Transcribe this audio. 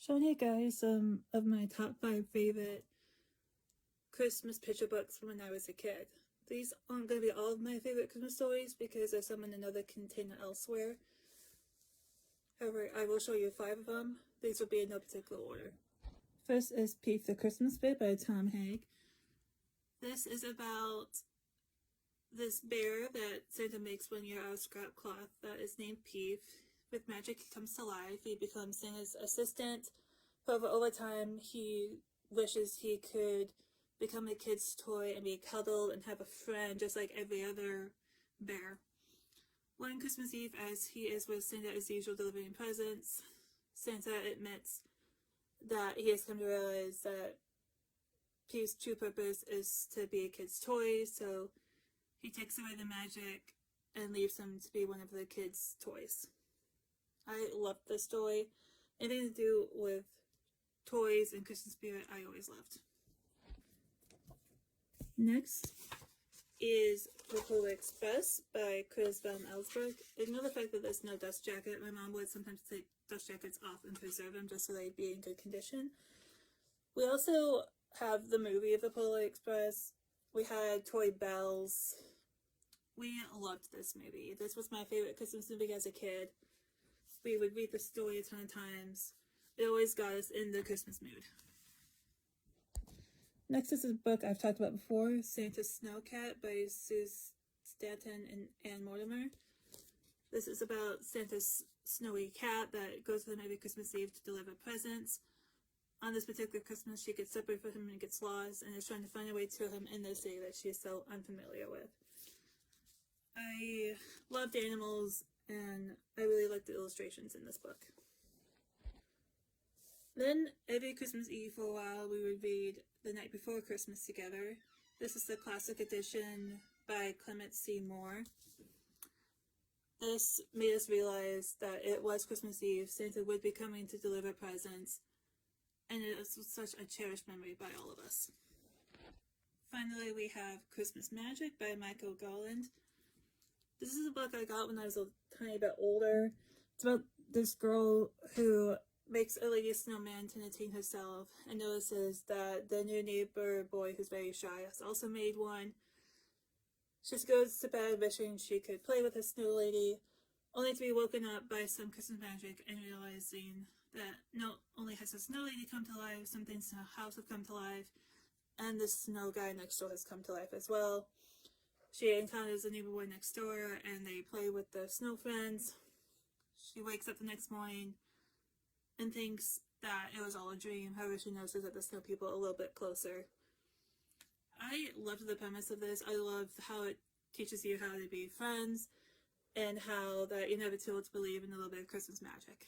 Showing you guys some of my top 5 favorite Christmas picture books from when I was a kid. These aren't going to be all of my favorite Christmas stories because there's some in another container elsewhere. However, I will show you 5 of them. These will be in no particular order. First is Peef the Christmas Bear by Tom Haig. This is about this bear that Santa makes 1 year out of scrap cloth that is named Peef. With magic, he comes to life. He becomes Santa's assistant. However, over time, he wishes he could become a kid's toy and be cuddled and have a friend just like every other bear. One Christmas Eve, as he is with Santa as usual delivering presents, Santa admits that he has come to realize that Peef's true purpose is to be a kid's toy, so he takes away the magic and leaves him to be one of the kids' toys. I loved this story. Anything to do with toys and Christmas spirit, I always loved. Next is The Polar Express by Chris Van Ellsberg. Ignore the fact that there's no dust jacket. My mom would sometimes take dust jackets off and preserve them just so they'd be in good condition. We also have the movie of The Polar Express. We had Toy Bells. We loved this movie. This was my favorite Christmas movie as a kid. We would read the story a ton of times. It always got us in the Christmas mood. Next is a book I've talked about before, Santa's Snow Cat by Sue Stanton and Ann Mortimer. This is about Santa's snowy cat that goes with him every Christmas Eve to deliver presents. On this particular Christmas, she gets separated from him and gets lost and is trying to find a way to him in the city that she is so unfamiliar with. I loved animals, and I really liked the illustrations in this book. Then, every Christmas Eve for a while, we would read The Night Before Christmas together. This is the classic edition by Clement C. Moore. This made us realize that it was Christmas Eve, Santa would be coming to deliver presents, and it was such a cherished memory by all of us. Finally, we have Christmas Magic by Michael Garland. This is a book I got when I was a tiny bit older. It's about this girl who makes a lady snowman to entertain herself and notices that the new neighbor boy who's very shy has also made one. She just goes to bed wishing she could play with the snow lady, only to be woken up by some Christmas magic and realizing that not only has the snow lady come to life, some things in her house have come to life, and the snow guy next door has come to life as well. She encounters the neighbor boy next door and they play with the snow friends. She wakes up the next morning and thinks that it was all a dream. However, she notices that the snow people are a little bit closer. I loved the premise of this. I loved how it teaches you how to be friends and how that you're never too old to believe in a little bit of Christmas magic.